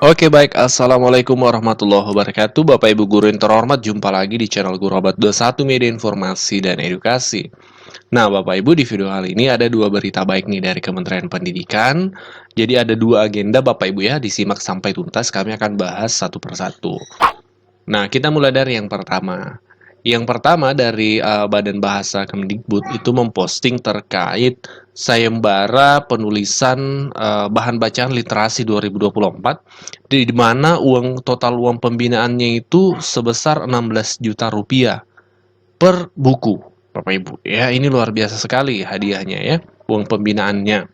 Oke baik, Assalamualaikum warahmatullahi wabarakatuh. Bapak Ibu guru yang terhormat, jumpa lagi di channel Guru Obat 21 Media Informasi dan Edukasi. Nah Bapak Ibu, di video kali ini ada dua berita baik nih dari Kementerian Pendidikan. Jadi ada dua agenda Bapak Ibu ya, disimak sampai tuntas, kami akan bahas satu persatu. Nah, kita mulai dari yang pertama. Yang pertama dari Badan Bahasa Kemdikbud itu memposting terkait sayembara penulisan bahan bacaan literasi 2024, di mana total uang pembinaannya itu sebesar 16 juta rupiah per buku, Bapak Ibu. Ya, ini luar biasa sekali hadiahnya ya, uang pembinaannya.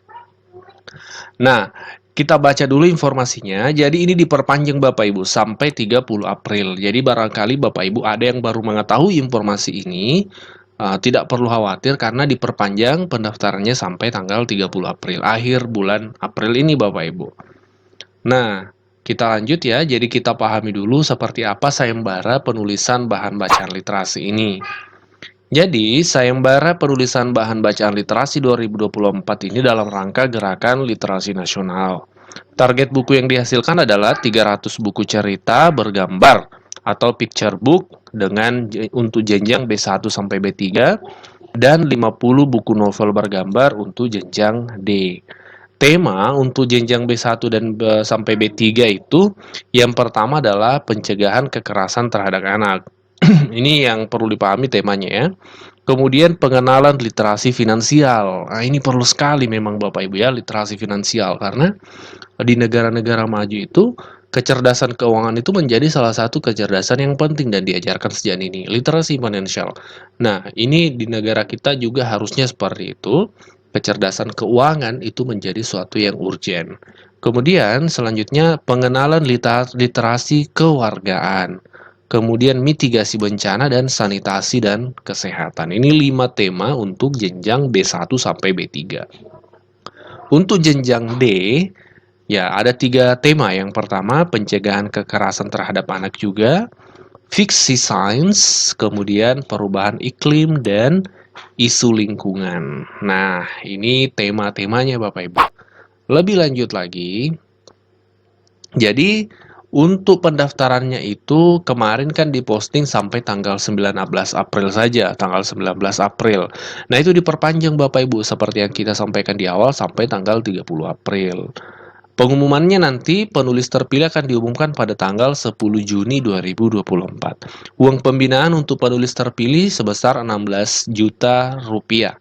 Nah, kita baca dulu informasinya. Jadi ini diperpanjang Bapak Ibu sampai 30 April. Jadi barangkali Bapak Ibu ada yang baru mengetahui informasi ini, tidak perlu khawatir karena diperpanjang pendaftarannya sampai tanggal 30 April, akhir bulan April ini Bapak Ibu. Nah, kita lanjut ya. Jadi kita pahami dulu seperti apa sayembara penulisan bahan bacaan literasi ini. Jadi, sayembara penulisan bahan bacaan literasi 2024 ini dalam rangka gerakan literasi nasional. Target buku yang dihasilkan adalah 300 buku cerita bergambar atau picture book untuk jenjang B1 sampai B3 dan 50 buku novel bergambar untuk jenjang D. Tema untuk jenjang B1 dan sampai B3 itu yang pertama adalah pencegahan kekerasan terhadap anak. Ini yang perlu dipahami temanya ya. Kemudian pengenalan literasi finansial. Nah, ini perlu sekali memang Bapak Ibu ya, literasi finansial karena di negara-negara maju itu kecerdasan keuangan itu menjadi salah satu kecerdasan yang penting dan diajarkan sejak ini, literasi finansial. Nah, ini di negara kita juga harusnya seperti itu. Kecerdasan keuangan itu menjadi suatu yang urgent. Kemudian selanjutnya pengenalan literasi kewargaan. Kemudian mitigasi bencana dan sanitasi dan kesehatan. Ini 5 tema untuk jenjang B1 sampai B3. Untuk jenjang D, ya ada 3 tema. Yang pertama, pencegahan kekerasan terhadap anak juga, fiksi sains, kemudian perubahan iklim, dan isu lingkungan. Nah, ini tema-temanya Bapak Ibu. Lebih lanjut lagi, jadi untuk pendaftarannya itu kemarin kan diposting sampai tanggal 19 April saja, tanggal 19 April. Nah, itu diperpanjang Bapak Ibu seperti yang kita sampaikan di awal sampai tanggal 30 April. Pengumumannya nanti penulis terpilih akan diumumkan pada tanggal 10 Juni 2024. Uang pembinaan untuk penulis terpilih sebesar 16 juta rupiah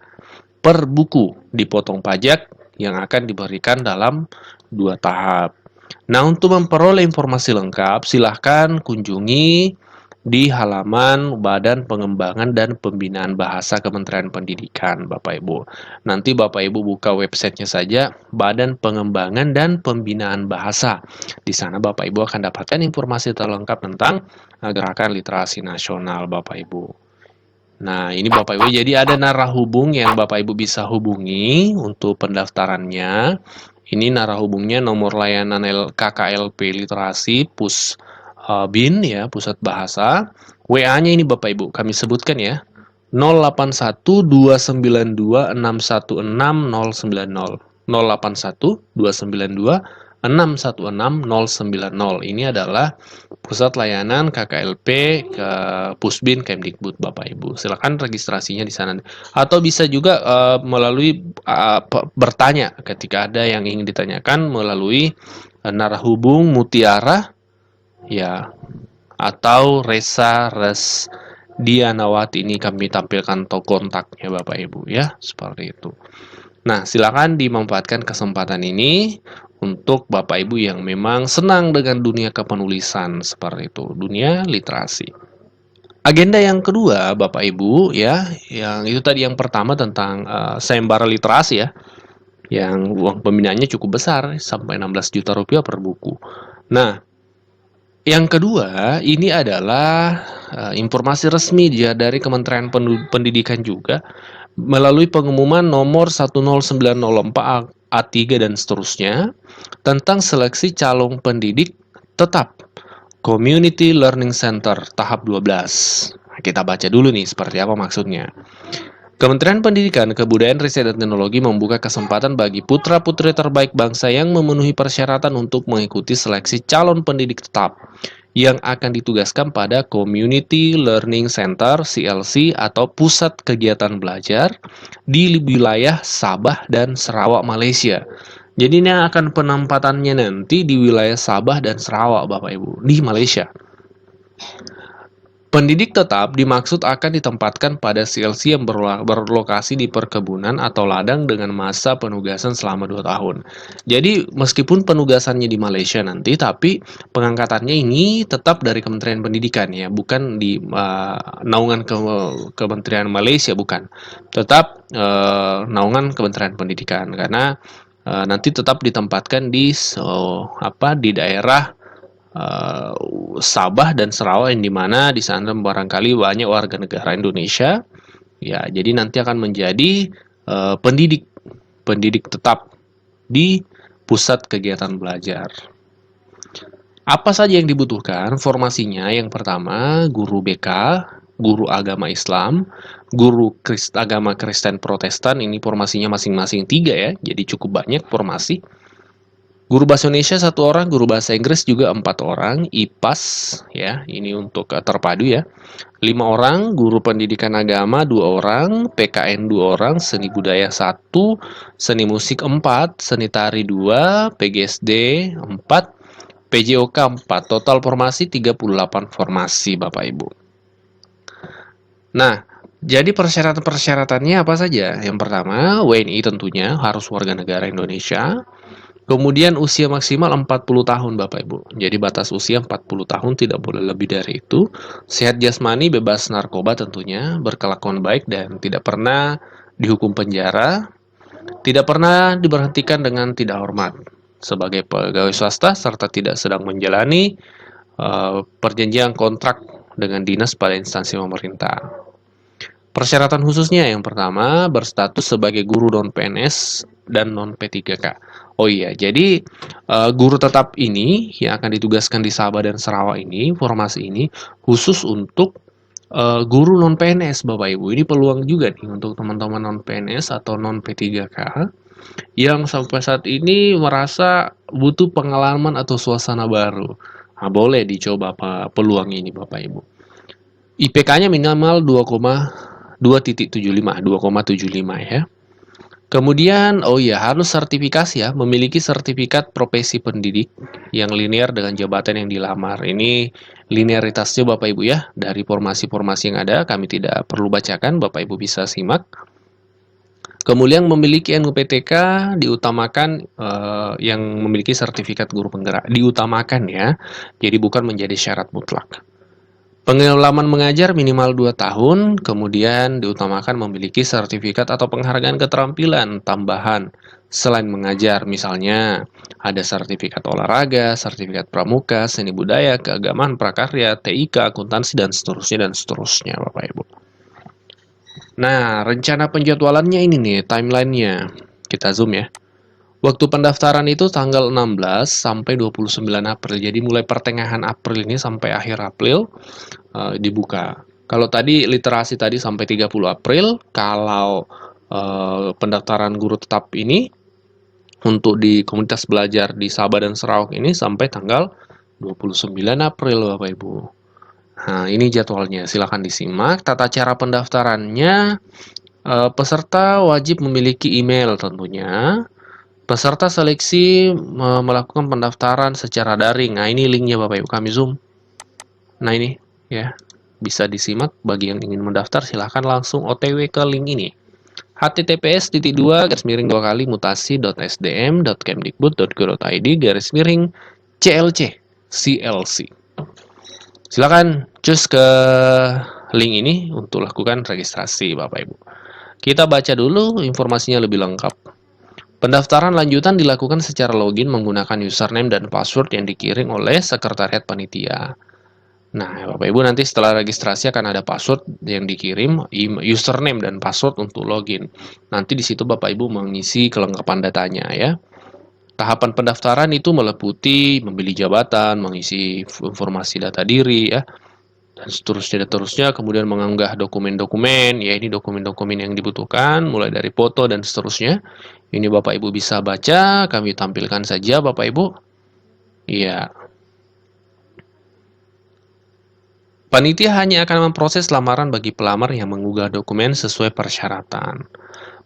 per buku, dipotong pajak yang akan diberikan dalam 2 tahap. Nah, untuk memperoleh informasi lengkap, silahkan kunjungi di halaman Badan Pengembangan dan Pembinaan Bahasa Kementerian Pendidikan, Bapak Ibu. Nanti Bapak Ibu buka websitenya saja, Badan Pengembangan dan Pembinaan Bahasa. Di sana Bapak Ibu akan dapatkan informasi terlengkap tentang gerakan literasi nasional, Bapak Ibu. Nah, ini Bapak Ibu, jadi ada narahubung yang Bapak Ibu bisa hubungi untuk pendaftarannya. Ini narahubungnya nomor layanan KKLP Literasi BIN ya, Pusat Bahasa. WA-nya ini Bapak Ibu, kami sebutkan ya. 081 292 616 090. 081 292 616 090. Ini adalah pusat layanan KKLP ke Pusbin Kemdikbud Bapak Ibu. Silakan registrasinya di sana. Atau bisa juga melalui bertanya ketika ada yang ingin ditanyakan melalui narahubung Mutiara ya atau Resa Dianawati. Ini kami tampilkan kontaknya Bapak Ibu ya, seperti itu. Nah, silakan dimanfaatkan kesempatan ini untuk Bapak Ibu yang memang senang dengan dunia kepenulisan seperti itu, dunia literasi. Agenda yang kedua, Bapak Ibu ya, yang itu tadi yang pertama tentang sayembara literasi ya, yang uang pembinaannya cukup besar sampai 16 juta rupiah per buku. Nah, yang kedua, ini adalah informasi resmi dari Kementerian Pendidikan juga melalui pengumuman nomor 10904 A3 dan seterusnya tentang seleksi calon pendidik tetap Community Learning Center tahap 12. Nah, kita baca dulu nih seperti apa maksudnya. Kementerian Pendidikan, Kebudayaan, Riset, dan Teknologi membuka kesempatan bagi putra-putri terbaik bangsa yang memenuhi persyaratan untuk mengikuti seleksi calon pendidik tetap yang akan ditugaskan pada Community Learning Center (CLC) atau Pusat Kegiatan Belajar di wilayah Sabah dan Sarawak, Malaysia. Jadi ini akan penempatannya nanti di wilayah Sabah dan Sarawak, Bapak Ibu, di Malaysia. Pendidik tetap dimaksud akan ditempatkan pada CLC yang berlokasi di perkebunan atau ladang dengan masa penugasan selama 2 tahun. Jadi, meskipun penugasannya di Malaysia nanti, tapi pengangkatannya ini tetap dari Kementerian Pendidikan ya, bukan di naungan Kementerian Malaysia, bukan. Tetap naungan Kementerian Pendidikan, karena nanti tetap ditempatkan di daerah Sabah dan Sarawak, yang dimana di sana barangkali banyak warga negara Indonesia ya, jadi nanti akan menjadi pendidik tetap di pusat kegiatan belajar. Apa saja yang dibutuhkan formasinya? Yang pertama, guru BK, guru agama Islam, guru agama Kristen Protestan, ini formasinya masing-masing 3 ya, jadi cukup banyak formasi. Guru bahasa Indonesia 1 orang, guru bahasa Inggris juga 4 orang, IPAS ya, ini untuk terpadu ya. 5 orang, guru pendidikan agama 2 orang, PKN 2 orang, seni budaya 1, seni musik 4, seni tari 2, PGSD 4, PJOK 4. Total formasi 38 formasi, Bapak Ibu. Nah, jadi persyaratan-persyaratannya apa saja? Yang pertama, WNI tentunya harus warga negara Indonesia. Kemudian usia maksimal 40 tahun, Bapak Ibu. Jadi batas usia 40 tahun, tidak boleh lebih dari itu. Sehat jasmani, bebas narkoba tentunya, berkelakuan baik dan tidak pernah dihukum penjara, tidak pernah diberhentikan dengan tidak hormat sebagai pegawai swasta, serta tidak sedang menjalani perjanjian kontrak dengan dinas pada instansi pemerintah. Persyaratan khususnya yang pertama, berstatus sebagai guru non-PNS dan non-P3K. Oh iya, jadi guru tetap ini yang akan ditugaskan di Sabah dan Sarawak ini, formasi ini khusus untuk guru non-PNS, Bapak Ibu. Ini peluang juga nih untuk teman-teman non-PNS atau non-P3K yang sampai saat ini merasa butuh pengalaman atau suasana baru. Nah, boleh dicoba peluang ini, Bapak Ibu. IPK-nya minimal 2,75 ya. Kemudian, oh iya, harus sertifikasi ya, memiliki sertifikat profesi pendidik yang linear dengan jabatan yang dilamar. Ini linearitasnya Bapak Ibu ya, dari formasi-formasi yang ada, kami tidak perlu bacakan, Bapak Ibu bisa simak. Kemudian memiliki NUPTK diutamakan yang memiliki sertifikat guru penggerak, diutamakan ya, jadi bukan menjadi syarat mutlak. Pengalaman mengajar minimal 2 tahun, kemudian diutamakan memiliki sertifikat atau penghargaan keterampilan tambahan selain mengajar. Misalnya, ada sertifikat olahraga, sertifikat pramuka, seni budaya, keagamaan, prakarya, TIK, akuntansi, dan seterusnya, Bapak Ibu. Nah, rencana penjadwalannya ini nih, timeline-nya. Kita zoom ya. Waktu pendaftaran itu tanggal 16 sampai 29 April. Jadi mulai pertengahan April ini sampai akhir April dibuka. Kalau tadi literasi tadi sampai 30 April, kalau pendaftaran guru tetap ini untuk di komunitas belajar di Sabah dan Sarawak ini sampai tanggal 29 April, Bapak Ibu. Nah, ini jadwalnya. Silakan disimak. Tata cara pendaftarannya, peserta wajib memiliki email tentunya. Peserta seleksi melakukan pendaftaran secara daring. Nah, ini linknya Bapak Ibu, kami zoom. Nah, ini ya, bisa disimak. Bagi yang ingin mendaftar, silahkan langsung OTW ke link ini. https://mutasi.sdm.kemdikbud.go.id/CLC. Silahkan cus ke link ini untuk lakukan registrasi, Bapak Ibu. Kita baca dulu informasinya lebih lengkap. Pendaftaran lanjutan dilakukan secara login menggunakan username dan password yang dikirim oleh sekretariat panitia. Nah, Bapak Ibu, nanti setelah registrasi akan ada password yang dikirim, username dan password untuk login. Nanti di situ Bapak Ibu mengisi kelengkapan datanya ya. Tahapan pendaftaran itu meliputi memilih jabatan, mengisi informasi data diri ya. dan seterusnya, kemudian mengunggah dokumen-dokumen, ya ini dokumen-dokumen yang dibutuhkan, mulai dari foto dan seterusnya. Ini Bapak Ibu bisa baca, kami tampilkan saja Bapak Ibu. Iya, panitia hanya akan memproses lamaran bagi pelamar yang mengunggah dokumen sesuai persyaratan.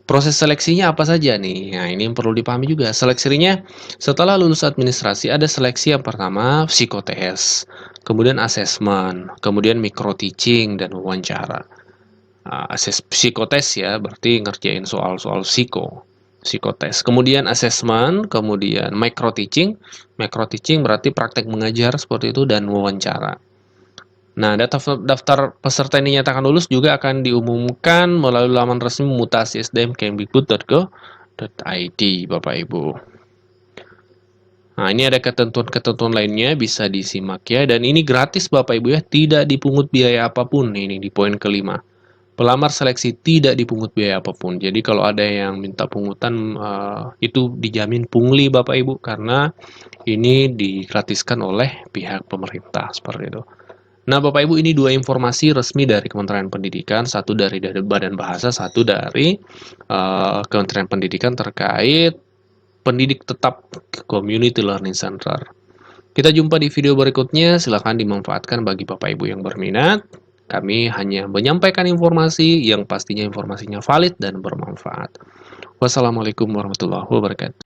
Proses seleksinya apa saja nih? Nah, ini yang perlu dipahami juga. Seleksinya setelah lulus administrasi ada seleksi yang pertama psikotes, kemudian asesmen, kemudian micro teaching dan wawancara. Psikotes ya, berarti ngerjain soal-soal psikotes. Kemudian asesmen, kemudian micro teaching. Micro teaching berarti praktek mengajar seperti itu dan wawancara. Nah, daftar peserta yang dinyatakan lulus juga akan diumumkan melalui laman resmi mutasi sdm.kemdikbud.go.id, Bapak Ibu. Nah, ini ada ketentuan-ketentuan lainnya, bisa disimak ya. Dan ini gratis Bapak Ibu ya, tidak dipungut biaya apapun. Ini di poin kelima. Pelamar seleksi tidak dipungut biaya apapun. Jadi kalau ada yang minta pungutan, itu dijamin pungli Bapak Ibu, karena ini digratiskan oleh pihak pemerintah, seperti itu. Nah, Bapak Ibu, ini dua informasi resmi dari Kementerian Pendidikan, satu dari Badan Bahasa, satu dari Kementerian Pendidikan terkait pendidik tetap Community Learning Center. Kita jumpa di video berikutnya, silahkan dimanfaatkan bagi Bapak Ibu yang berminat. Kami hanya menyampaikan informasi yang pastinya informasinya valid dan bermanfaat. Wassalamualaikum warahmatullahi wabarakatuh.